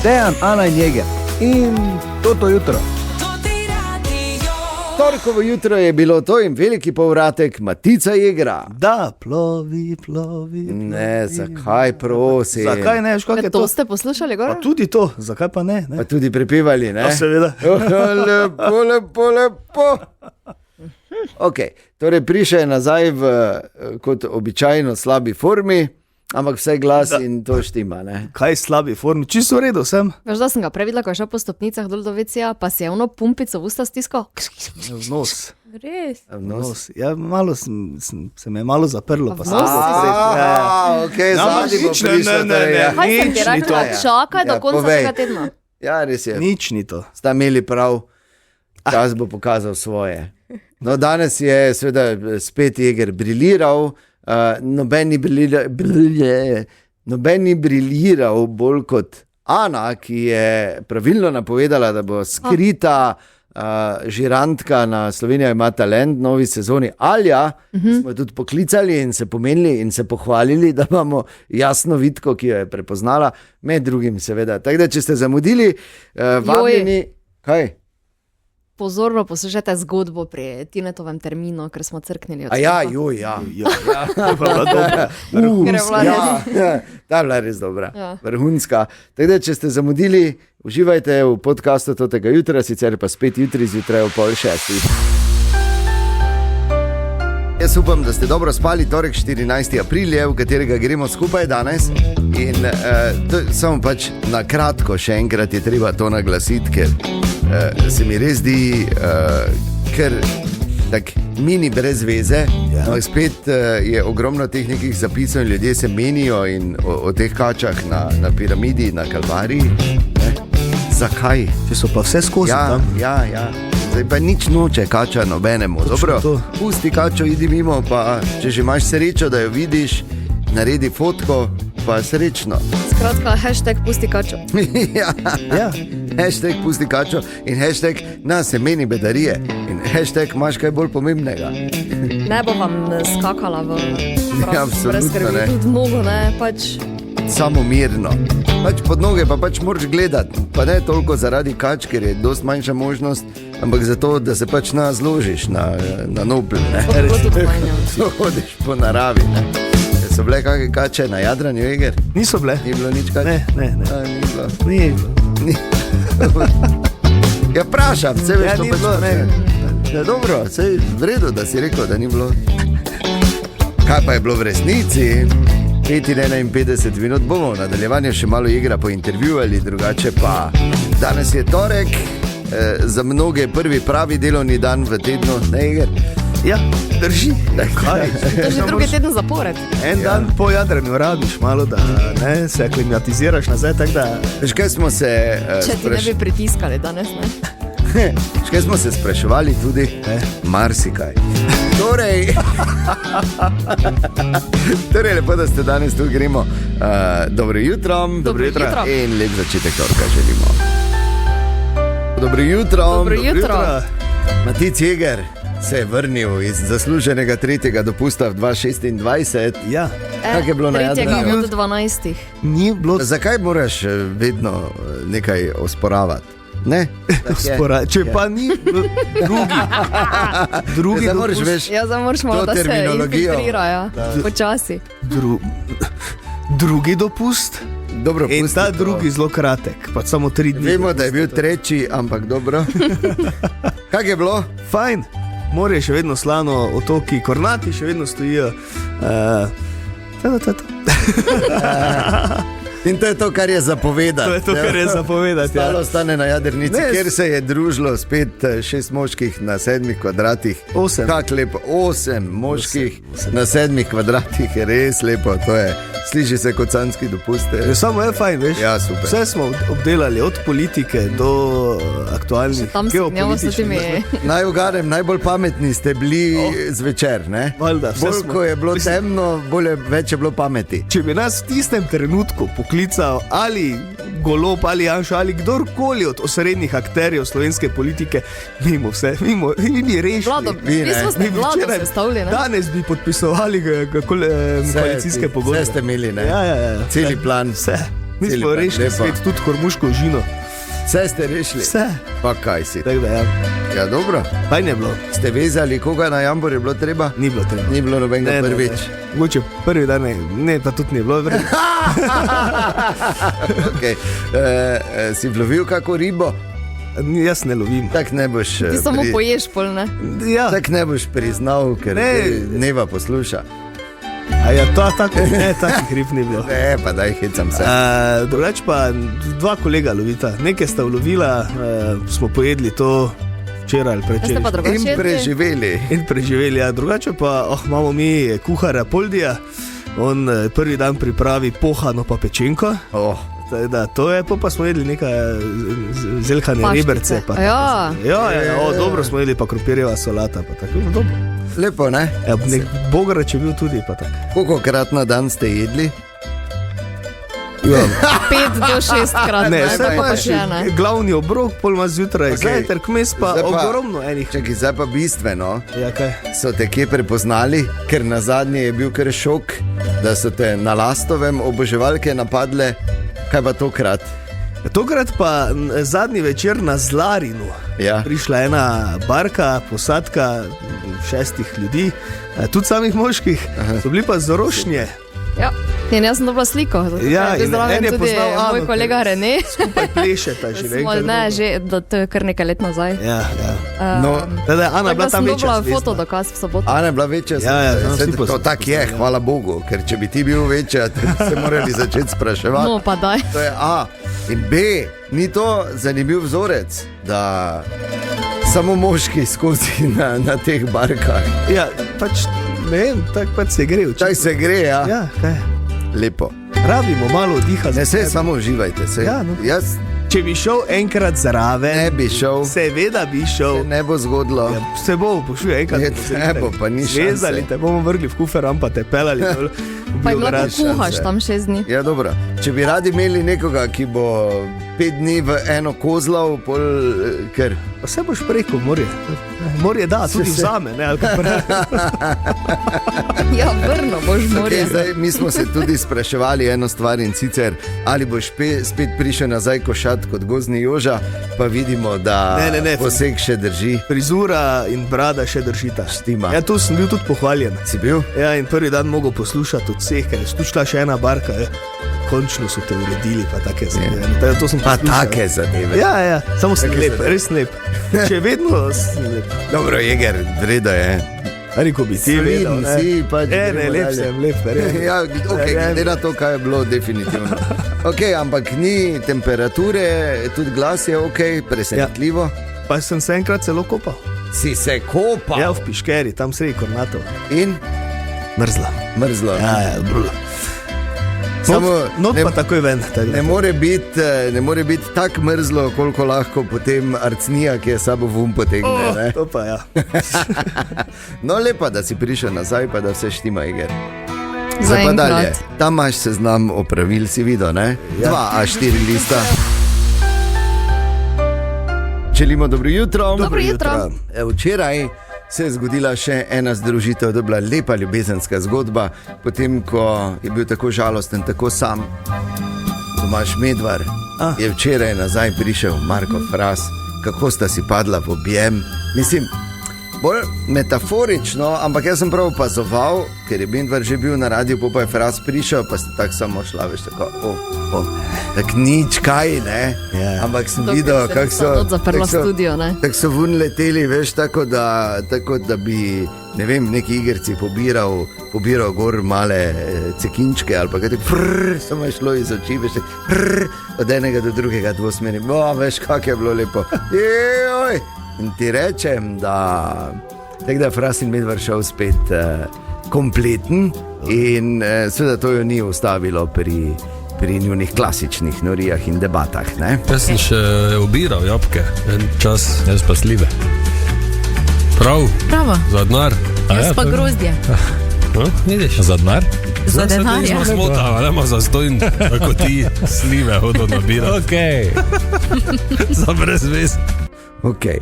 Dejan, Ana in Jeger. In to jutro. Torkovo jutro je bilo to in veliki povratek Matica Jegera. Da, plovi. Ne, zakaj prosim? Zakaj ne, veš, kako je to? To ste poslušali, Gor? Pa tudi to, zakaj pa ne? Pa tudi prepevali, ne? Ja, seveda. Lepo. Ok, torej prišel je nazaj v kot običajno slabi formi, ampak vse glas in to štima, ne? Kaj slabi formi? Čisto v redu sem. Veš, da sem ga previdela, ko je šel po stopnicah dol do vecija, pa si je ono pumpico v usta stiskal. V nos. Res? V nos. Ja, malo se me je malo zaprlo. Pa V nos? Ok, zadnji bo prišel. Kaj sem ti rekla? Čakaj do konca povej. tega tedna. Ja, res je. Nič ni to. Sta imeli prav, čas bo pokazal svoje. No, danes je seveda spet Jeger briliral, noben ni briliral bolj kot Ana, ki je pravilno napovedala, da bo skrita žirantka na Slovenija ima talent, novi sezoni Alja. Smo jo tudi poklicali in se pomenili in se pohvalili, da imamo jasno vidko, ki jo je prepoznala, med drugim seveda. Tako da, če ste zamudili, vabljeni, kaj? Pozorno poslušajte zgodbo pri Tinetovem terminu, ker smo crknili od Ja. To je pa bila dobra. Ker je bila Ta je bila res dobra, Ja. vrhunska. Tako da, če ste zamudili, uživajte v podcastu tega jutra, sicer pa spet jutri zjutraj ob 5:30. Jaz upam, da ste dobro spali. Torek 14. april je, v katerega gremo skupaj danes. In samo pač na kratko še enkrat je treba to naglasiti, ker se mi res zdi, ker tak mini brez veze. Ja. No, spet je ogromno teh nekih zapisov in ljudje se menijo in o teh kačah na piramidi, na Kalvariji. Ne? Zakaj? Če so pa vse skozi tam. Ja. Zdaj pa nič noče kača nobenemu. Dobro, to. pusti kačo, idi mimo, pa če že imaš srečo, da jo vidiš, naredi fotko, pa srečno. Skratka, hashtag pusti kačo. Ja. Hashtag pusti kačo in hashtag na semeni bedarije. In hashtag imaš kaj bolj pomembnega. Ne bo vam skakala v Ja, absolutno brez skrbi, ne. tudi mnogo, ne, pač. Samo mirno. Pač pod noge pa pač moraš gledati. Pa ne toliko zaradi kač, ker je dost manjša možnost, ampak zato, da se pač zložiš na nobel. To bi bilo tudi fajn, ja. Hodiš po naravi. Ne? So bile kakšne kače na Jadranju, Jeger? Niso bile. Ni bilo nič kač? Ne. Ni bilo. Ni bilo. Ja, prašam, vse veš, Ja, to ni pač bilo, ne. Ja, dobro, vse je v redu, da si rekel, da ni bilo. Kaj pa je bilo v resnici? 55 minut bomo v nadaljevanju še malo Jegera pointervjuvali, drugače pa danes je torek, za mnoge prvi pravi delovni dan v tednu, ne Jeger? Ja, drži. Kaj? To je že drugi teden zapored. En dan po Jadranju rabiš malo, da ne, se aklimatiziraš nazaj, tako da... Veš, kaj smo se Če ti ne bi pritiskali danes, ne? Veš, kaj smo se spraševali tudi? Marsikaj. Torej, lepo, da ste danes tu, gremo. Dobro jutro. Dobro jutro. In lep začetek torka želimo. Dobro jutro. Dobro jutro. Matic Jeger se je vrnil iz zasluženega tretjega dopusta v 2026. Ja, Kako je bilo na Tretjega Jadranu? od 12. ni bilo Zakaj moraš vedno nekaj osporavati? Ne? spora. Če pa ni drugi Zdaj moraš, dopust, veš, Ja, zdaj moraš malo, To da se terminologijo. infiltrira, ja. Počasi. drugi dopust dobro, in pusti ta to. drugi zelo kratek, pa samo 3 dni. Vemo, da je bil tretji, ampak dobro. Kako je bilo? Fajn, morje še vedno slano, otoki Kornati še vedno stojijo. To. In to je to, kar je zapovedati. To je to, kar je zapovedati. Ja. Stalo ostane na Jadrnici, Ne, kjer se je družilo spet 6 moških na 7 kvadratih. 8. Kako lepo, 8 moških na 7 kvadratih, je res lepo. To je, sliši se kot sanski dopust. Že samo je fajn, veš? Ja, super. Vse smo obdelali, od politike do aktualnih Tam se gnjavo s temi. Naj ugadem, najbolj pametni ste bili zvečer, ne? Valjda, vse Bolj, smo. ko je bilo temno, več je bilo pameti. Če bi nas v tistem trenutku poklical ali Golob ali Janša ali kdorkoli od osrednjih akterjev slovenske politike, mi bi rešili. Vlado, Vi ne. vi smo ste Mi bi vlado včeraj- sestavili, ne? Danes bi podpisovali koalicijske pogodbe. Vse ste imeli, ne? Ja. Celi plan. Vse. Mi smo Celipan, rešili lepo. svet, tudi hormuško žino. Vse ste rešili? Vse. Pa kaj si? Tako da ja, Ja, dobro. fajn je bilo. Ste vezali, koga na jambor je bilo treba? Ni bilo treba. Ni bilo nobenega prvič. Mogoče prvi dan ne, pa tudi ni bilo. Okay. Si vlovil kako ribo? Jaz ne lovim. Tak ne boš, Ti samo poješ pol, ne? Ja, tak ne boš priznal, ker Ne. dneva posluša. a ja, ne, takih rib ni bilo. Ne, pa daj hecam se. Drugač pa dva kolega lovita. Nekaj sta ulovila, smo pojedli to včeraj ali Jaz ste pa predvčeraj. drugače In jedli? preživeli. In preživeli, ja. Drugače pa imamo mi kuhara Poldija, on prvi dan pripravi pohano pa pečenko. Oh, Da, to je, pa smo jedli nekaj zelhane Paštice. reberce. Pa Ja. dobro smo jedli, pa krompirjeva solata. Pa tako, dobro. lepo, ne? Ja, nek bogarač je bil tudi. Pa tako. Kolikokrat na dan ste jedli? Ja. 5 do 6 krat, Ne, ne, vse pa pa pa še ne. glavni obrok, pol ima zjutraj, Okej. zajtrk, mes pa Zdaj pa- ogromno enih. Čakaj, zdaj pa bistveno. Ja, kaj? So te kje prepoznali, ker na zadnje je bil kar šok, da so te na Lastovem oboževalke napadle. Kaj pa tokrat? Tokrat pa zadnji večer na Zlarinu. Ja. Prišla ena barka, posadka 6 ljudi, tudi samih moških, so bili pa zorošnje. Ja. In jaz sem dobila sliko. Ja, Zdaj in zraven en je tudi poznal moj Ano, kolega ker- Rene. Skupaj plešeta že Smo, nekaj. ne, že, to je kar nekaj let nazaj. Ja, ja. No, Teda, Ana je Tako bila da tam sem večja dobila zvezda. fotodokaz v soboto. Ana je bila večja. Ja, ja, tam Saj vsi to poslušajo. tako je, hvala Bogu, ker če bi ti bil večja, te bi se morali začeti spraševati. No, pa daj. To je A. In B, ni to zanimiv vzorec, da samo moški skozi na teh barkah. Ja, pač ne vem, tako pač se gre. očitno. Čaj se gre, ja? Ja, kaj? Lepo. Rabimo malo diha. Ne, se samo uživajte. Se. Ja, no. Jaz Če bi šel enkrat zraven, ne bi šel, seveda bi šel. ne bo zgodilo. Ja, se bo pošil enkrat. Ne, ne bo, pa ni šanse. Vezali te bomo vrgli v kuferam, pa te pelali dol. v Pa jim lahko Beograd. kuhaš tam 6 dni. Ja, dobro. Če bi radi imeli nekoga, ki bo 5 dni v eno kozlov, pol, ker Pa se boš preko morje. Morje da, tudi Se- vzame. Ne, ali pa ne. Ja, vrno boš Okay, morje. zdaj, mi smo se tudi spraševali eno stvar in sicer, ali boš spet prišel nazaj košat kot gozdni Joža, pa vidimo, da Ne. poseg še drži. Prizura in brada še držita. Štima. Ja, tu sem bil tudi pohvaljen. Si bil? Ja, in prvi dan mogel poslušati od vseh, ker je tu šla še ena barka. Ja. Končno so te uredili, pa take zadeve. Ja. To sem Pa poslušal. take zadeve. Ja, samo sem Take lep, zadeve. res lep. Še vedno sem lep. Dobro, Jeger, vredo je. Ali ko bi ti Soliden vedel, ne? si, pač Ne, gremo lep dalje. sem, lep, verjamem. Ja, okay, glede na to, kaj je bilo, definitivno. Okay, ampak ni temperature, tudi glas je ok, presenetljivo. Pa sem se enkrat celo kopal. Si se kopal Ja, v Piškeri, tam sredi Kornatov. in Mrzla. mrzlo. Ja, brul. Samo Not ne- pa takoj ven. tako da. Ne more biti tako mrzlo, koliko lahko potem arcnija, ki je sabo vum potegne. Ne? To pa ja. No, lepa, da si prišel nazaj, pa da vse štima, Iger. Za Zdaj pa dalje. enkrat. Tam imaš seznam opravil, si videl, ne? Ja. 2 A4 lista. Želimo dobro jutro. Dobro jutro. Včeraj se je zgodila še ena združitev, to je bila lepa ljubezenska zgodba, potem ko je bil tako žalosten, tako sam. Tomaž Medvar je včeraj nazaj prišel, Marko Fras, kako sta si padla v objem. Mislim, bolj metaforično, ampak jaz sem prav opazoval, ker je Medvar že bil na radiju, pa je Fras prišel, pa sta tako samo šla, veš, tako, tako nič kaj, ne? Ja. Ampak sem Dokler videl, se kako nista so. not zaprla kako so- studio, ne? Tako so ven leteli, veš, tako da bi, ne vem, neki igrci pobiral gor male cekinčke ali pa kaj tako, samo je šlo iz oči, veš, tako, od enega do drugega dvosmerni, veš, kako je bilo lepo. Joj! In ti rečem, da je Fras in Medvar šel spet kompleten in seveda to jo ni ustavilo pri njunih klasičnih norijah in debatah. Ne? Jaz sem še obiral jabke en čas. Jaz pa slive. Prav, Bravo. za denar. Jaz pa grozdje. No, vidiš? Za denar? Za denar. Nismo smotava, nema za stojn, tako ti slive hodo nabirati. Ok. Za brez vez. Okay.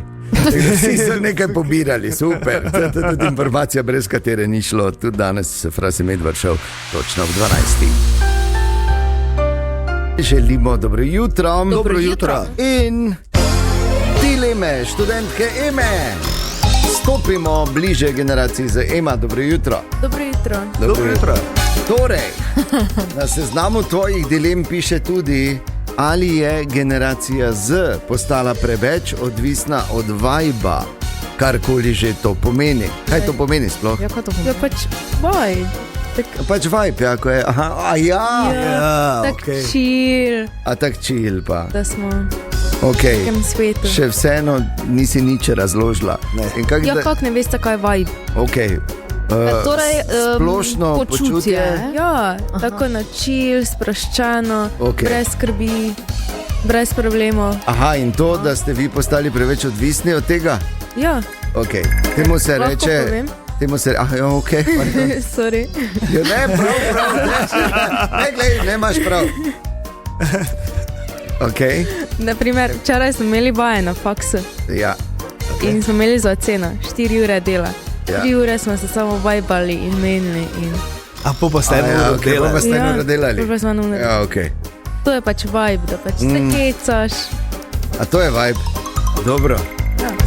Vsi so nekaj pobirali, super. To je tudi informacija, brez katere ni šlo. Tudi danes se Fras in Medvar šel točno ob 12. Želimo dobro jutro. Dobro jutro. In dileme študentke Eme. Stopimo bliže generaciji z Ema. Dobro jutro. Dobro jutro. Dobro jutro. Torej, na seznamu tvojih dilem piše tudi, ali je generacija Z postala preveč odvisna od vajba, karkoli že to pomeni. Kaj to pomeni sploh? Ja, kaj to pomeni? Ja, pač vaj. Pač vibe, ja, ko je, Ja, tak okej. chill, a tak chill pa. da smo Ok, v tem svetu. še vseeno nisi nič razložila. In kak Ja, da- kako ne veste, kaj je vibe? Ok, Torej, splošno počutje. Ja, tako na chill, sproščeno, Okej. brez skrbi, brez problemov. Aha, in to, da ste vi postali preveč odvisni od tega? Ja, Ok, temu se lahko reče. povem? Temu se reče, ja, ok, pardon. Sorry. Ja, ne, prav, ne, glej, ne imaš prav. Ok, Naprimer, včeraj smo imeli vaje na faksu ja. in smo imeli za oceno 4 ure dela. Ja. 3 ure smo se samo vibali in menili. In... A po ste eno uro okay, delali. pa ste eno uro delali. pol pa smo eno uro. Ja, ok. To je pač vibe, da pač se hecaš. A to je vibe. Dobro.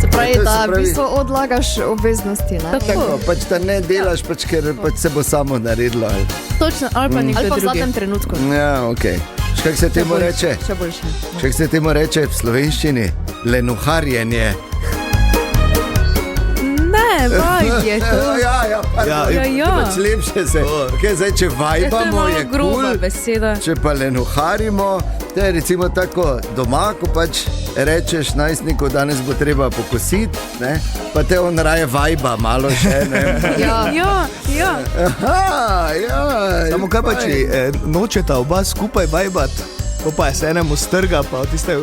Se pravi, Ja, to se da v pravi- bistvu odlagaš obveznosti. Ne? Tako, pač da ne delaš, pač, ker pač se bo samo naredilo. Ali. Točno, ali pa nekdo Ali pa v drugi. zadnjem trenutku. Ja, ok. Kaj se temu reče? Še boljše. Kaj se temu reče v slovenščini? Lenuharjenje. Ne, vibe je to. Ja, pardon. Ja. Pač lepše se. Okay, zdaj, če Ja, to je vajbamo, malo je groba cool. beseda. Če pa lenuharimo, to je recimo tako doma, ko pač rečeš najstniku, danes bo treba pokositi, ne? Pa te on raje vajba, malo še ne. Ja. Ja, Aha, ja. Samo kaj pa, če nočeta oba skupaj vajbat, to pa je se enemu strga, pa tiste,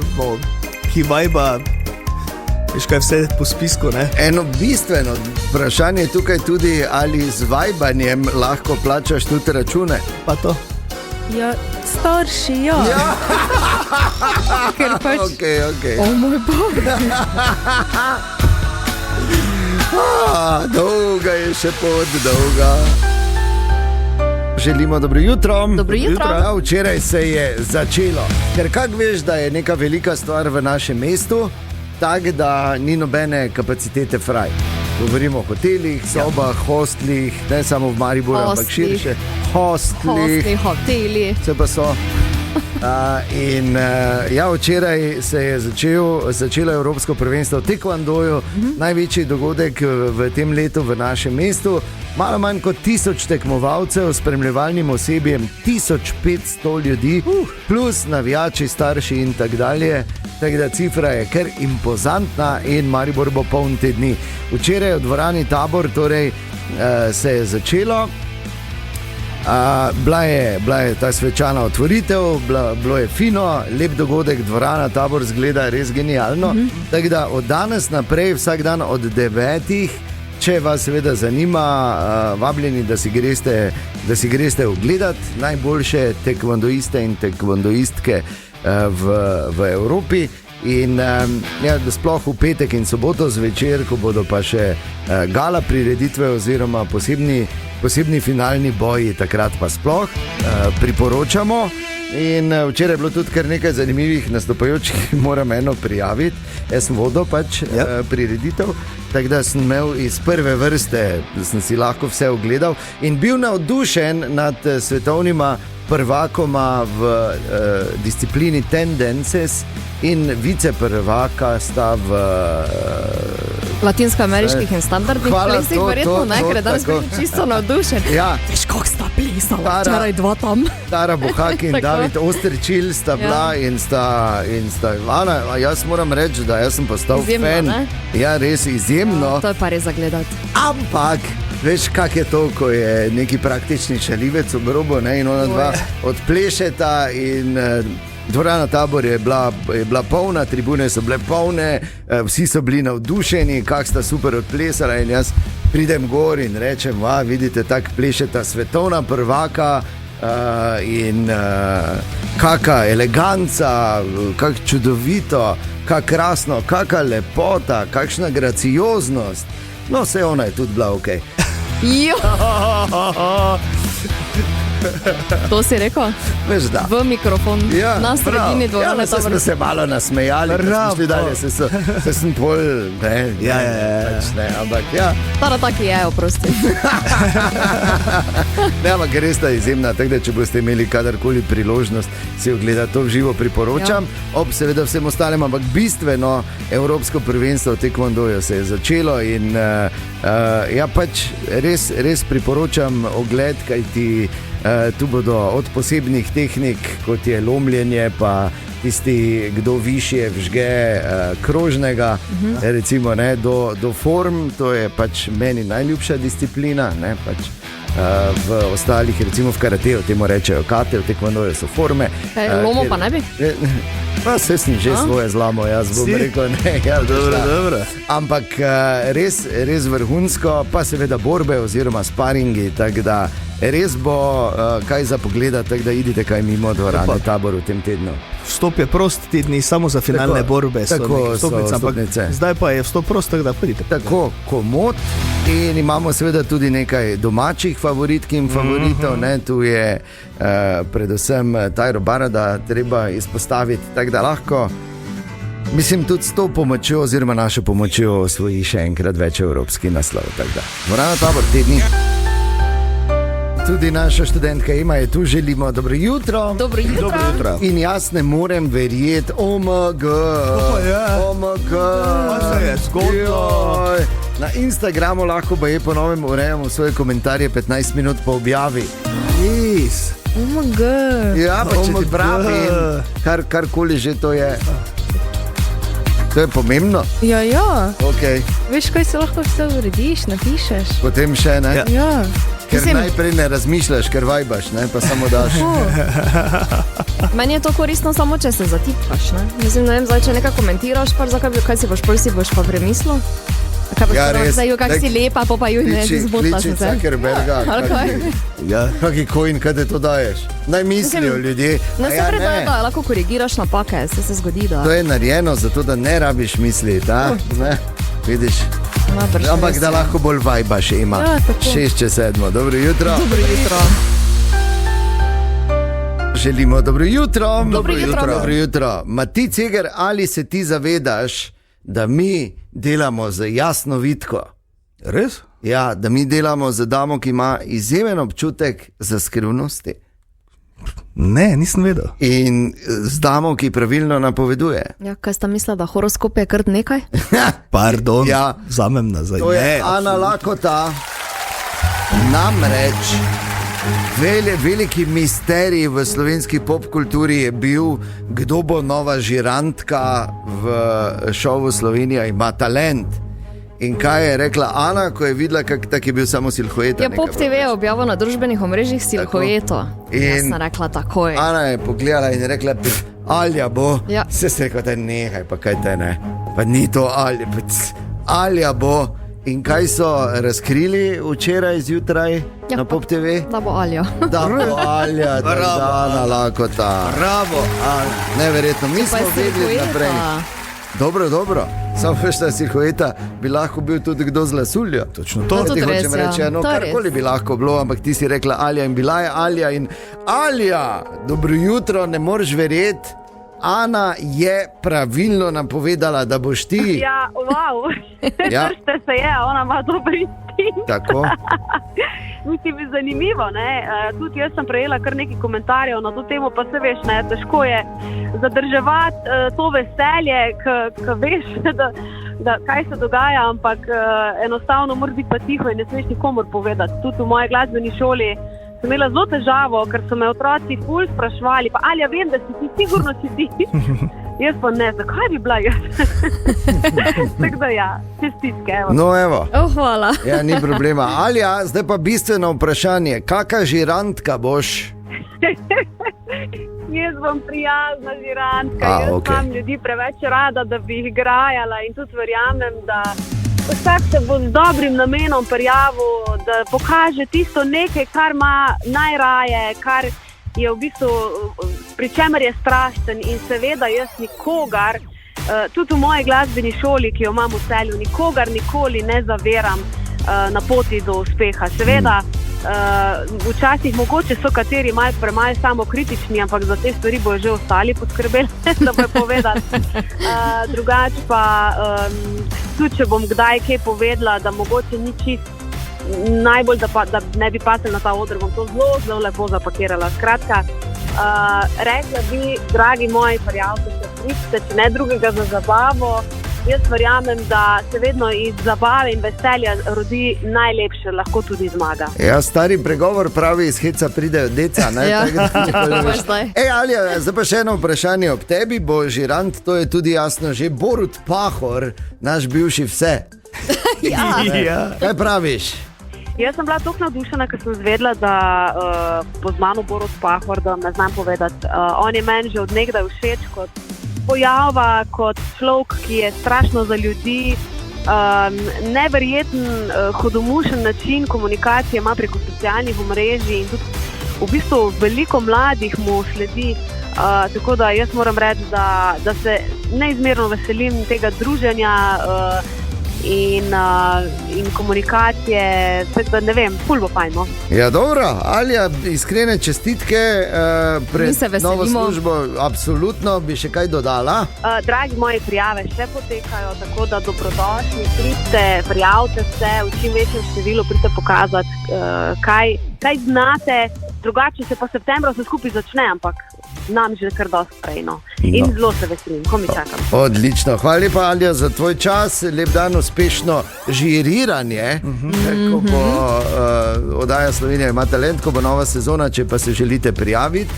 ki vajba, veš kaj vse po spisku, ne? Eno bistveno vprašanje je tukaj tudi, ali z vajbanjem lahko plačaš tudi račune. Pa to. ja, starši, ja. Ker pač, Ok. O moj bog. Dolga je še pot, dolga. Želimo dobro jutro. Dobro jutro. Ja, včeraj se je začelo. Ker kak veš, da je neka velika stvar v našem mestu, tako da ni nobene kapacitete fraj. Govorimo o hotelih, sobah, hostlih, ne samo v Mariboru, ampak Hostlih. širše. Hostlih. Hostli, hoteli. Vse pa so. Včeraj se je začelo Evropsko prvenstvo v tekvandoju, največji dogodek v tem letu v našem mestu. Malo manj kot 1000 tekmovalcev, spremljevalnim osebjem 1500 ljudi, plus navijači, starši in tako dalje. Tako da cifra je kar impozantna in Maribor bo poln te dni. Včeraj v dvorani Tabor se je začelo. Bila je ta svečana otvoritev, bilo je fino, lep dogodek, dvorana Tabor zgleda res genialno. Tako da od danes naprej, vsak dan od 9, če vas seveda zanima, vabljeni, da si greste ogledati najboljše tekvandoiste in tekvandoistke v Evropi. In sploh v petek in soboto zvečer, ko bodo pa še gala prireditve oziroma posebni finalni boji, takrat pa sploh priporočamo. In včeraj je bilo tudi kar nekaj zanimivih nastopajočih, moram eno prijaviti. Jaz sem vodil pač prireditev, tako da sem imel iz prve vrste, sem si lahko vse ogledal in bil navdušen nad svetovnima prvakoma v disciplini Tendences in viceprvaka sta v Latinskoameriških in standardnih Hvala, plesih, to, verjetno to, ne, to, ker je danes tako. bil čisto navdušen. Ja, Veš, kako sta plesala, Tara. včeraj dva tam. Tara Bohak in Tako. David Osterčil sta bila in sta Ana, jaz moram reči, da jaz sem postal Izjemno, fan. ne? Ja, res izjemno. To je pa res zagledati. Ampak, veš, kak je to, ko je neki praktični šalivec v grobu, ne, in ona dva odplešeta in dvorana Tabor je bila polna, tribune so bile polne, vsi so bili navdušeni, kak sta super odplesala in jaz pridem gor in rečem, vidite, tak plešeta svetovna prvaka in kaka eleganca, kak čudovito, kak krasno, kaka lepota, kakšna gracioznost. No, vse ona je tudi bila ok. Jo, To si rekel? Veš, da. V mikrofon, na sredini dvorane. Ja, smo se malo nasmejali, se sem pol, ne, ampak ja. Tara taki je, oprosti. Ne, ampak res sta izjemna, tako da če boste imeli kadarkoli priložnost si ogledati to v živo, priporočam, ob seveda vsem ostalim, ampak bistveno evropsko prvenstvo v taekwondoju se je začelo in ja pač res priporočam ogled, kajti tu bodo od posebnih tehnik, kot je lomljenje, pa tisti, kdo višje vžge krožnega, recimo, ne, do form, to je pač meni najljubša disciplina, ne, pač v ostalih, recimo v karateju, temu rečejo kate, v taekwondoju so forme. Lomo pa ne bi? Pa se sem že svoje zlamo, jaz bom rekel, ne, ja, dobro. Ampak res vrhunsko, pa seveda borbe oziroma sparingi, tako da res bo kaj za pogledati, tako da idite kaj mimo dvorane Tabor v tem tednu. Vstop je prost tedni samo za finalne borbe. Tako so stopnice. Zdaj pa je vstop prost, tako da pridite. Tako, komod. In imamo seveda tudi nekaj domačih favoritk in favoritov. Ne, tu je predvsem Tajro Barada treba izpostaviti, tako da lahko, mislim, tudi s to pomočjo oziroma našo pomočjo osvoji še enkrat več evropski naslov. Dvorana Tabor tedni. Tudi naša študentka Ema je tu, želimo dobro jutro. Dobro jutro. In jaz ne morem verjeti, OMG. Se je zgodilo. Na Instagramu lahko pa je po novem urejamo svoje komentarje 15 minut po objavi. OMG. Ja, pa če ti pravim, karkoli že to je. To je pomembno. Ja. Okay. Veš, kaj se lahko vse urediš, napišeš. Potem še ne. Ja. Ker najprej ne razmišljaš, ker vajbaš, ne, pa samo daš. Meni je to koristno samo, če se zatipkaš, ne. Mislim, ne vem, zdaj, če nekaj komentiraš, pa zakaj kaj si boš pa premislil? Kaj boš zdaj, kak si lepa, pa ju ne zbotla se. Kliči Zuckerberga. Ja, kaki coin, kaj te to daješ? Naj mislijo ljudje. Ne se predaje, da lahko korigiraš napake, se zgodi, da. To je narejeno zato, da ne rabiš misliti, ne, vidiš. Ampak da lahko bolj vajbaš ima. 6-7. Dobro jutro. Dobro jutro. Želimo dobro jutro. Dobro jutro. Mati Ceger, ali se ti zavedaš, da mi delamo z jasno vidko? Res? Ja, da mi delamo z damo, ki ima izjemen občutek za skrivnosti. Ne, nisem vedel. In z damo, ki pravilno napoveduje. Ja, kaj sta mislila, da horoskop je kar nekaj? Pardon, vzamem nazaj. To je Ana Lakota. Namreč veliki misterij v slovenski popkulturi je bil, kdo bo nova žirantka v šovu Slovenija ima talent. In kaj je rekla Ana, ko je videla, kak tak je bil samo silhueta? Ja, Pop TV je objavil na družbenih omrežjih silhueto. Jaz sem rekla takoj. Ana je pogledala in je rekla, Alja bo. Ja. Se je rekel, da nehaj, pa kaj te ne. Pa ni to Alja, Alja bo. In kaj so razkrili včeraj zjutraj na Pop TV? Da bo Alja. Da bo Alja, da je Ana Lakota. Bravo, Ana. Neverjetno, mi smo vedeli naprej. Dobro. Samo veš, ta silhueta bi lahko bil tudi kdo z lasuljo. Točno to. Ti hočem reči, karkoli bi lahko bilo, ampak ti si rekla Alja in bila je Alja in Alja, dobro jutro, ne moreš verjeti. Ana je pravilno napovedala, da boš ti. Ja, wow, držite se je, ona ima dober instinkt. Tako. Mislim, zanimivo, ne, tudi jaz sem prejela kar nekaj komentarjev na to temo, pa se veš, ne, težko je zadrževati to veselje, ko veš, da kaj se dogaja, ampak enostavno moraš biti pa tiho in ne smeš nikomor povedati. Tudi v moji glasbeni šoli sem imela zelo težavo, ker so me otroci ful sprašvali, pa Alja, vem, da si ti, sigurno si ti. Jaz pa ne, zakaj bi bila jaz? Tako da ja, čestitke, evo. No evo. Hvala. Ja, ni problema. Alja, zdaj pa bistveno vprašanje, kakšna žirantka boš? Jaz bom prijazna žirantka, jaz imam ljudi preveč rada, da bi jih grajala in tudi verjamem, da vsak se bo z dobrim namenom prijavil, da pokaže tisto nekaj, kar ima najraje, kar je v bistvu, pri čemer je strasten in seveda jaz nikogar, tudi v moji glasbeni šoli, ki jo imam v Celju, nikogar nikoli ne zaveram na poti do uspeha. Seveda Včasih mogoče so kateri malo premalo samokritični, ampak za te stvari bojo že ostali poskrbeli, da bojo povedali. Drugače pa, tudi če bom kdaj kaj povedala, da mogoče ni čist najbolj, da ne bi pasel na ta oder, bom to zelo lepo zapakirala. Skratka, rekla bi, dragi moji prijatelji, pridite, če ne drugega za zabavo. Jaz verjamem, da se vedno iz zabave in veselja rodi najlepše, lahko tudi zmaga. Ja, stari pregovor pravi, iz heca pridejo deca. Ne? Ja. Alja, zdaj pa še eno vprašanje ob tebi, bo žirant, to je tudi jasno, že Borut Pahor, naš bivši vse. Ja. Kaj praviš? Jaz sem bila tako navdušena, ker sem zvedela, da pozna Borut Pahor, da ne znam povedati. On je meni že od nekdaj všeč kot pojava, kot človek, ki je strašno za ljudi, neverjeten, hudomušen način komunikacije ima preko socialnih omrežij in tudi v bistvu veliko mladih mu sledi. Tako da jaz moram reči, da se neizmerno veselim tega druženja in komunikacije, da ne vem, ful bo fajn. No? Ja, dobro, Alja, iskrene čestitke pred novo službo, absolutno, bi še kaj dodala? Dragi moji, prijave še potekajo, tako da dobrodošli, pridite, prijavite se, v čim večjem številu pridite pokazati, kaj znate, drugače se pa septembra vse skupaj začne, ampak nam že kar dosti prej, no. In zelo se veselim, ko mi čakam. Odlično, hvala lepa, Alja, za tvoj čas, lep dan, uspešno žiriranje, ko bo oddaja Slovenija ima talent, ko bo nova sezona, če pa se želite prijaviti.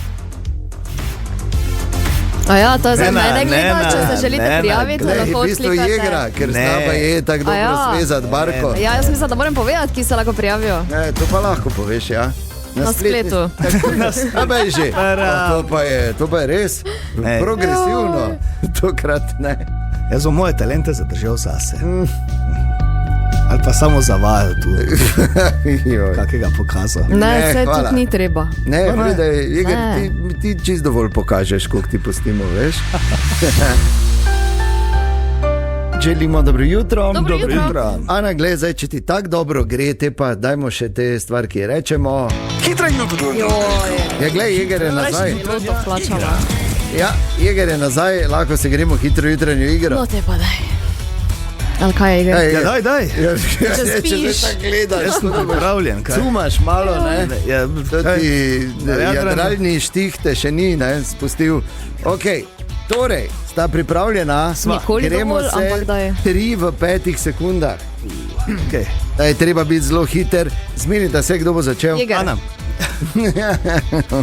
Ja, to je za mene gleda, če se želite prijaviti, da lahko odklikate. V bistvu je igra, ker znaba je tako dobro svezati barko. Ja, jaz mislim, da moram povedati, ki se lahko prijavijo. Ne, to pa lahko poveš, ja. Na spletu. To pa je res progresivno. Tokrat ne. Jaz bom moje talente zadržal zase. Ali pa samo zavajal tu. Kakega pokazal. Ne, vse tudi ni treba. Ne, ti čisto dovolj pokažeš, koliko ti pustimo, veš. Želimo dobro jutro. Dobro jutro. Ana, gled, zdaj, če ti tako dobro gre, te pa dajmo še te stvari, ki rečemo. Hitra jutro. Ja, gled, Jeger je nazaj. Ja, Jeger je nazaj, lahko se gremo hitro jutranjo igro. No te pa daj. Ali kaj je Jeger? Ja, daj. Če spiš. Če se tako gledaš, Jaz sem pripravljen, kaj? cumaš malo, ne? To ti jadralni štih te še ni, ne, spustil. Ok, torej, sta pripravljena? Nikoli dovolj, ampak da je. 3 v 5 sekundah. Okay. Da je treba biti zelo hiter. Zmenite se, kdo bo začel. Jeger. Ana.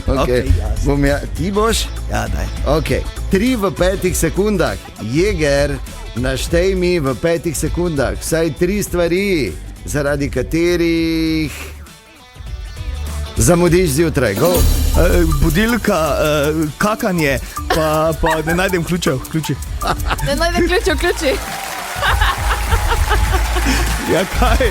Okay. Ti boš? Ja, daj. Okay. 3 v 5 sekundah. Jeger, naštej mi v 5 sekundah vsaj 3 stvari, zaradi katerih zamudiš zjutraj. Go. Budilka, kakanje, pa ne najdem ključev. Ne najdem ključi. Ja, kaj?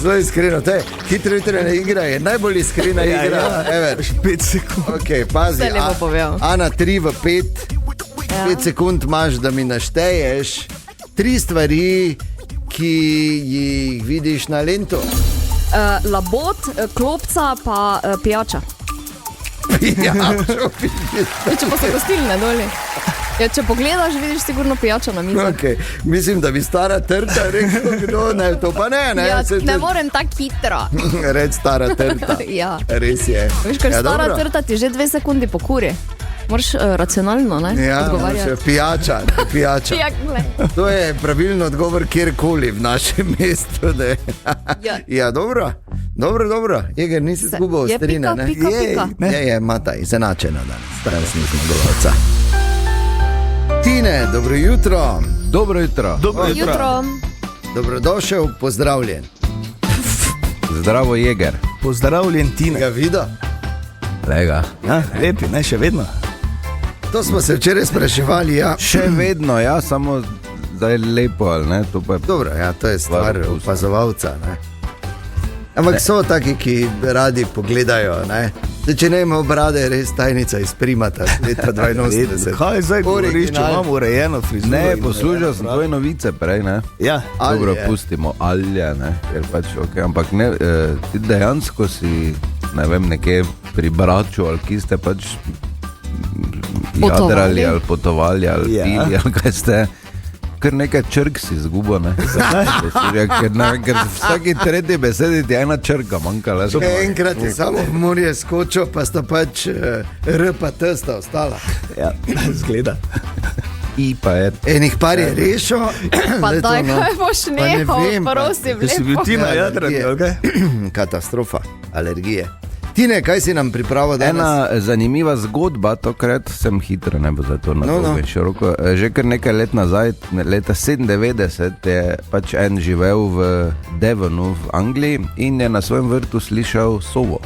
Zelo iskreno, to je hitro jutranja igra, je najbolj iskrena igra. Ja. 5 sekund. Okay, pazi, Vse lepo povedal. Ana, 3 v 5. 5 sekund imaš, da mi našteješ 3 stvari, ki jih vidiš na lentu. Labod, klopca pa pijača. Pijačo. Če pa so gostilne doli. Ja, če pogledaš, vidiš sigurno pijačo na mizi. Okay. Mislim, da bi stara trta rekel, kdo ne, to pa ne. Ja, ne morem tako hitro. Reč stara trta. Ja. Res je. Veš, ker Ja, stara dobro. trta ti že 2 sekundi pokuri. Moraš racionalno, ne? Ja, odgovarjati. pijača. Ja, glej. To je pravilno odgovor kjerkoli v našem mestu. Ja, dobro. Dobro. Jeger, nisi zgubil Je ostrina, ne? pika. Je, Mata, izenačena danes. Danes nismo zgovorca. Tine, dobro jutro. Dobro jutro. Jutro. Dobrodošel, pozdravljen. Zdravo, Jeger. Pozdravljen, Tina. Ga videl? Lega. Ja, lepi, ne, še vedno. To smo se včeraj spraševali, ja. Še vedno, ja, samo zdaj lepo, ali ne? To pa je Dobro, ja, to je stvar Stvar opazovalca, ne. Ampak so taki, ki radi pogledajo, ne. Če ne ima obrade, je res tajnica iz Primata, leta 82. Kaj zdaj govoriš, če imamo urejeno frizuro? Ne, poslušal sem tvoje novice prej, ne? Ja. Dobro, pustimo Alja, ne? Ker pač, okay. Ampak ne, ti dejansko si, ne vem, nekje pri braču, ali ki ste pač jadrali, ali potovali, ali pili, ali kaj ste. Ker nekaj črk si izgubo, ne? Ker vsaki tretji besedi ti ena črka manjkala. Enkrat je samo v morje skočil, pa sta pač R pa T sta ostala. Ja, zgleda. I pa je. Enih par je rešil. Pa daj, kaj boš nehal, prosim, lepo. Si bil ti na jadranju, okay? Katastrofa, alergije. Tine, kaj si nam pripravil danes? Ena zanimiva zgodba, tokrat sem hitro, ne bo za to nadobe široko. Že kar nekaj let nazaj, leta 97, je pač en živel v Devonu v Angliji in je na svojem vrtu slišal sovo.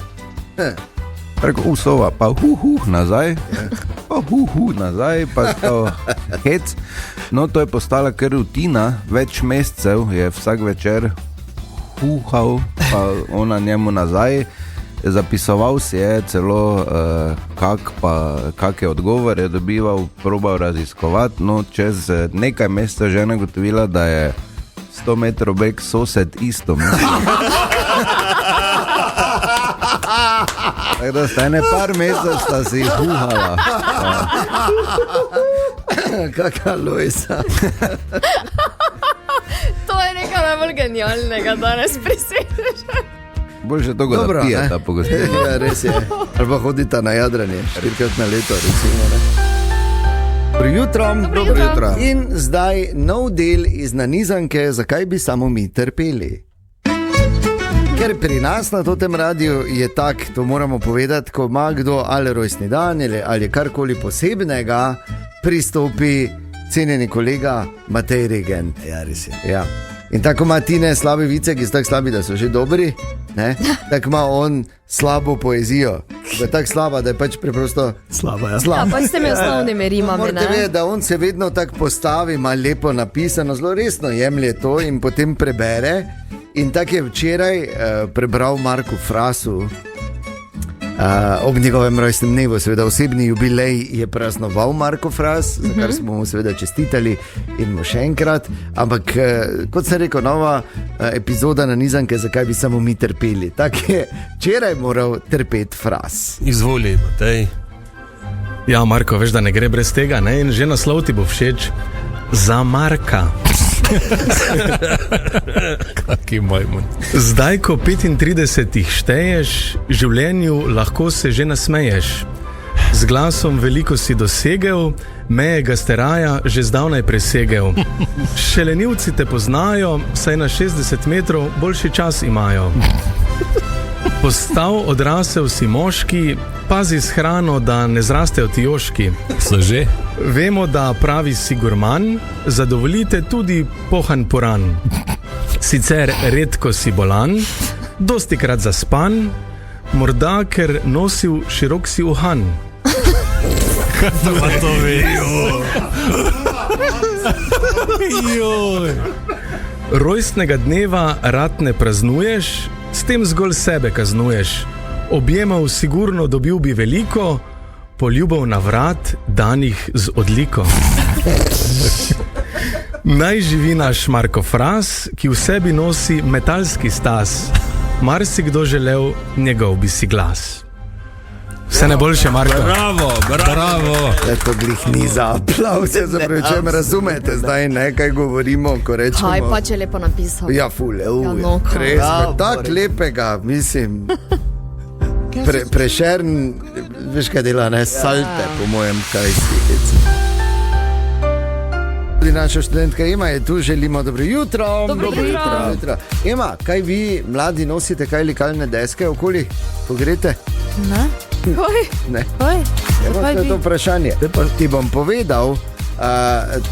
Preko sova, pa nazaj, pa nazaj, pa to hec. No, to je postala kar rutina, več mesecev je vsak večer huhal, pa ona njemu nazaj. Zapisoval si je celo, kakšne odgovore je dobival, probal raziskovati. No, čez nekaj mesecev žena gotovila, da je 100 metrov bek sosed isto misli. Tako da sta ene par mesecev sta si huhala. Kakšna Lojsa. To je nekaj najbolj genialnega danes prisežeš. Boljše to, da pijeta po gostini. Ja, res je. Ali pa hodita na jadranje, 4-krat na leto, recimo. Dobro jutro. In zdaj nov del iz nanizanke, zakaj bi samo mi trpeli. Ker pri nas na tem radiju je tak, to moramo povedati, ko ima kdo ali rojstni dan ali karkoli posebnega, pristopi cenjeni kolega Matej Regent. Ja, res je. Ja. In tako ima Tine slabe vice, ki so tako slabi, da so že dobri, tako ima on slabo poezijo, da je tako slaba, da je pač preprosto slaba. Ja, ja pa s temi osnovnimi rimami. Morate vedeti, da on se vedno tako postavi, ima lepo napisano, zelo resno jemlje to in potem prebere. In tako je včeraj prebral Marku Frasu, ob njegovem rojstnem dnevu, seveda osebni jubilej je praznoval Marko Fras, za kar smo mu seveda čestitali in mu še enkrat. Ampak, kot sem rekel, nova epizoda nanizanke, zakaj bi samo mi trpeli. Tako je včeraj moral trpeti Fras. Izvoli, Matej. Ja, Marko, veš, da ne gre brez tega, ne? In že naslov ti bo všeč. Za Marka. Kaki majmun. Zdaj, ko 35 šteješ, življenju lahko se že nasmeješ. Z glasom veliko si dosegel, meje gasteraja že zdavnaj presegel. Šelenivci te poznajo, saj na 60 metrov boljši čas imajo. Postal odrasel si moški, pazi s hrano, da ne zrastejo ti joški. So že? Vemo, da pravi si gurman, zadovoljite tudi pohan puran. Sicer redko si bolan, dostikrat zaspan, morda ker nosil širok si uhan. Pa to vejo. Rojstnega dneva rad ne praznuješ, s tem zgolj sebe kaznuješ. Objemal sigurno dobil bi veliko, poljubov na vrat danih z odliko. Naj živi naš Marko Fras, ki v sebi nosi metalski stas. Marsikdo želel, njegov bi si glas. Vse najboljše, Marko. Bravo, bravo. To glih ni za aplauz, če me razumete zdaj, ne, kaj govorimo, ko rečemo. Kaj pa, če je lepo napisal. Ja, ful, no, res, tak lepega, mislim. Prešern, veš kaj dela, ne, salte, po mojem, kaj si. Tudi naša študentka Ema je tu, želimo dobro jutro. Dobro jutro. Ema, kaj vi, mladi, nosite kaj likalne deske okoli, ko grete? Ne. Kaj? Ne. Kaj? To je to vprašanje. Ti bom povedal,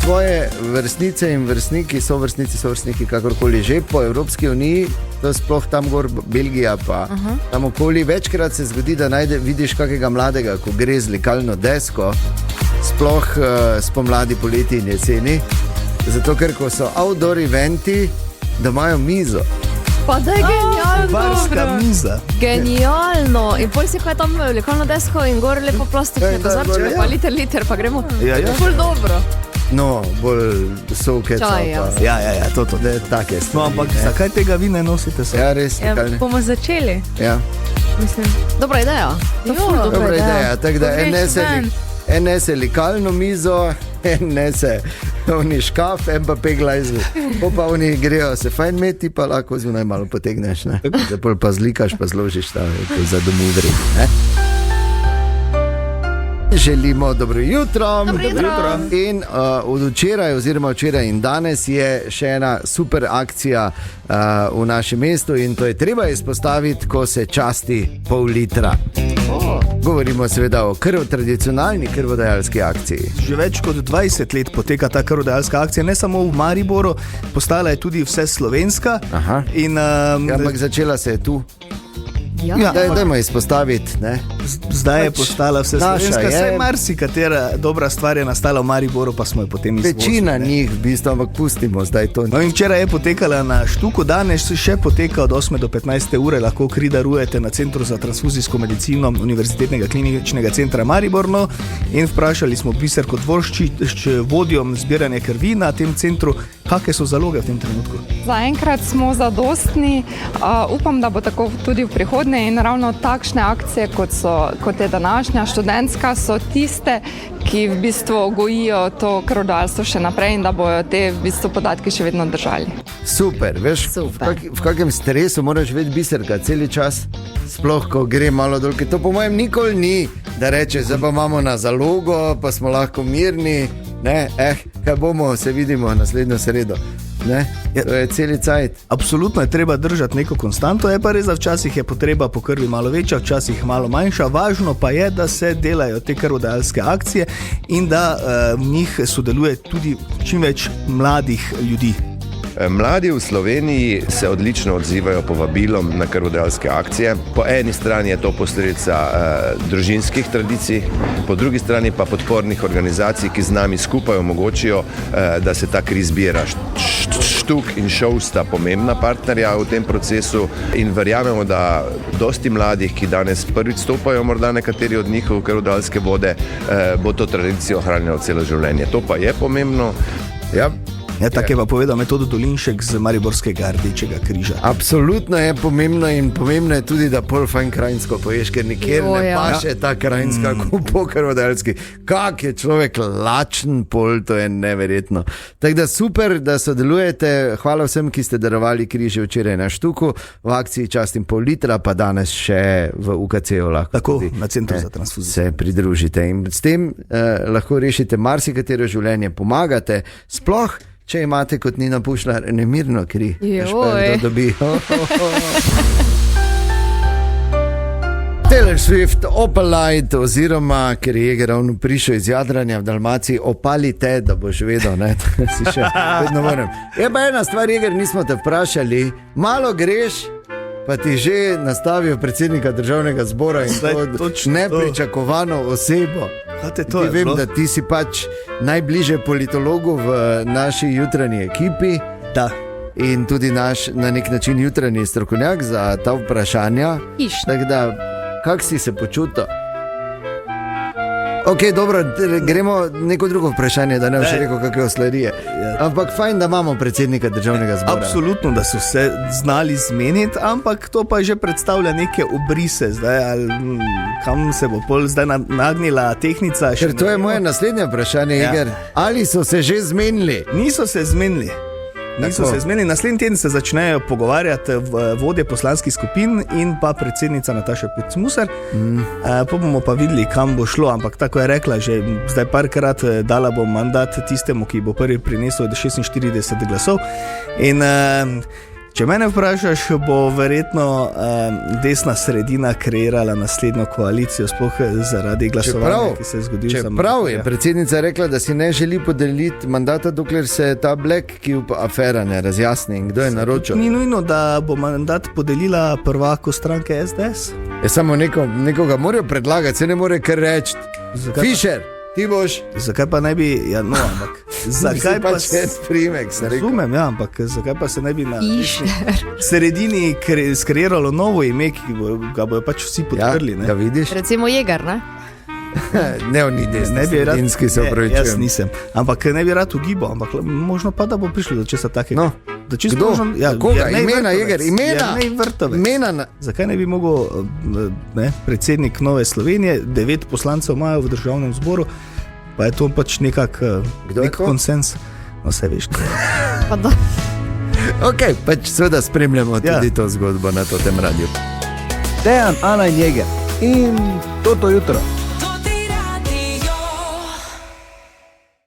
tvoje vrstnice in vrstniki, sovrstniki, kakorkoli že po Evropski uniji, to je sploh tam gor, Belgija pa tam okoli, večkrat se zgodi, da vidiš kakega mladega, ko gre z likalno desko, sploh spomladi, poleti in jeseni, zato ker ko so outdoor eventi, da imajo mizo. Pa da je genialno. Barska miza. Genialno. In pol si pa tam vlekalno desko in gor lepo plastične kozarčke, pa liter, pa gremo. Ja. Ful dobro. No, bolj sovkeca. Čaj, ja. Ja, to. Ne, take No, stvari. ampak zakaj tega vi ne nosite se? Ja, res. Ja, kaj ne? bomo začeli. Ja. Mislim, Dobra ideja. To je ful Dobra ideja, tako da Ko greš ven. en nese likalno mizo, en nese oni škaf, en pa peglajzu. Pa oni grejo se fajn meti, pa lahko zunaj malo potegneš, ne? Da pol pa zlikaš, pa zložiš tam za domudri, ne? Želimo dobro jutro. Dobro jutro. In od včeraj oziroma včeraj in danes je še ena super akcija v našem mestu in to je treba izpostaviti, ko se časti pol litra. Govorimo seveda o tradicionalni krvodajalski akciji. Že več kot 20 let poteka ta krvodajalska akcija, ne samo v Mariboru, postala je tudi vse slovenska. Aha. In, Ampak začela se je tu. Ja. Dajmo izpostaviti, ne? zdaj je postala vse Naša slovenska. je. Saj marsikatera dobra stvar je nastala v Mariboru, pa smo jo potem izvozili. Večina njih v bistvu, ampak pustimo zdaj to. No in včeraj je potekala na Štuku, danes še poteka od 8 do 15 ure, lahko kri darujete na Centru za transfuzijsko medicino Univerzitetnega kliničnega centra Mariborno in vprašali smo Biserko Dvorščič, vodjo zbiranja krvi na tem centru, kakšne so zaloge v tem trenutku. Zaenkrat smo zadostni, upam, da bo tako tudi v prihodnje in ravno takšne akcije, kot je današnja študentska, so tiste, ki v bistvu gojijo to krvodajalstvo še naprej in da bojo te v bistvu podatki še vedno držali. Super, veš, Super. v kakem stresu moraš vedeti Biserka celi čas, sploh ko gre malo dol, ker to po mojem nikoli ni, da reče, zdaj pa imamo na zalogo, pa smo lahko mirni, ne, kaj bomo, se vidimo naslednjo sredo. Ne? To je celi cajt. Absolutno je treba držati neko konstanto, je pa res, da včasih je potreba po krvi malo večja, včasih malo manjša. Važno pa je, da se delajo te krvodajalske akcije in da v njih sodeluje tudi čim več mladih ljudi. Mladi v Sloveniji se odlično odzivajo povabilom na krvodajalske akcije. Po eni strani je to posledica družinskih tradicij, po drugi strani pa podpornih organizacij, ki z nami skupaj omogočijo, da se ta kri zbira. Štuk in šov sta pomembna partnerja v tem procesu in verjamemo, da dosti mladih, ki danes prvič stopajo, morda nekateri od njih v krvodajalske vode, bo to tradicijo ohranjalo celo življenje. To pa je pomembno. Ja. Ja, tako je pa povedal Metodo Dolinšek z Mariborskega Rdečega križa. Absolutno je pomembno in pomembno je tudi, da pol fajn krajinsko poješ, ker nikjer ne paše ta krajinska kot po krvodajalski. Kak je človek lačen pol, to je neverjetno. Tako da super, da sodelujete. Hvala vsem, ki ste darovali križe včeraj na Štuku, v akciji Častim pol litra, pa danes še v UKC-u lahko. Tako, tudi, na Centru za transfuzijo. Se pridružite in s tem lahko rešite marsikatero življenje, pomagate, sploh če imate kot Nina Pušlar nemirno kri. Joj. Taylor Swift, Opalite, oziroma, ker je ravno prišel iz Jadranja v Dalmaciji, opalite, da boš vedel, ne, si še vedno moram. Je pa ena stvar, Jeger, nismo te vprašali, malo greš, pa ti že nastavijo predsednika državnega zbora in to nepričakovano osebo. Vem, da ti si pač najbližje politologu v naši jutranji ekipi. Da. In tudi naš na nek način jutranji strokovnjak za ta vprašanja. Tako da, kak si se počutil? Ok, dobro, gremo neko drugo vprašanje, da ne boš rekel, kakve oslarije. Ampak fajn, da imamo predsednika državnega zbora. Absolutno, da so se znali zmeniti, ampak to pa že predstavlja neke obrise, zdaj, ali kam se bo pol zdaj nagnila tehnica. Ker to je moje naslednje vprašanje, Jeger. Ali so se že zmenili? Niso se zmenili. Naslednji teden se začnejo pogovarjati vodje poslanskih skupin in pa predsednica Nataša Pirc Musar. Pa bomo pa videli, kam bo šlo, ampak tako je rekla že zdaj parkrat, dala bom mandat tistemu, ki bo prvi prinesel 46 glasov. In če mene vprašaš, bo verjetno desna sredina kreirala naslednjo koalicijo, sploh zaradi glasovanja, ki se je zgodil. Čeprav je predsednica rekla, da si ne želi podeliti mandata, dokler se ta Black Cube afera ne razjasni in kdo je naročil. Ni nujno, da bo mandat podelila prvaku stranke SDS. Je samo nekoga morajo predlagati, se ne more kar reči. Fischer, ti boš. Zakaj pa ne bi, ja, no, ampak Zakaj pa se primek, razumem, ja, ampak zakaj pa se ne bi na sredini skreiralo novo ime, ki ga bojo pač vsi podprli? Ja, vidiš? Recimo Jeger, ne? Ne, on ni desni, sredinski se upravičujem. Jaz nisem, ampak ne bi rad ugibal, ampak možno pa, da bo prišlo do česa takega. No. Kdo? Koga? Imena, Jeger, imena. Zakaj ne bi mogel predsednik Nove Slovenije, 9 poslancev imajo v državnem zboru, pa je to pač nek konsens. No, vse veš. Ok, pač seveda spremljamo tudi to zgodbo na tem radiju. Dejan, Ana in Jeger in toto jutro.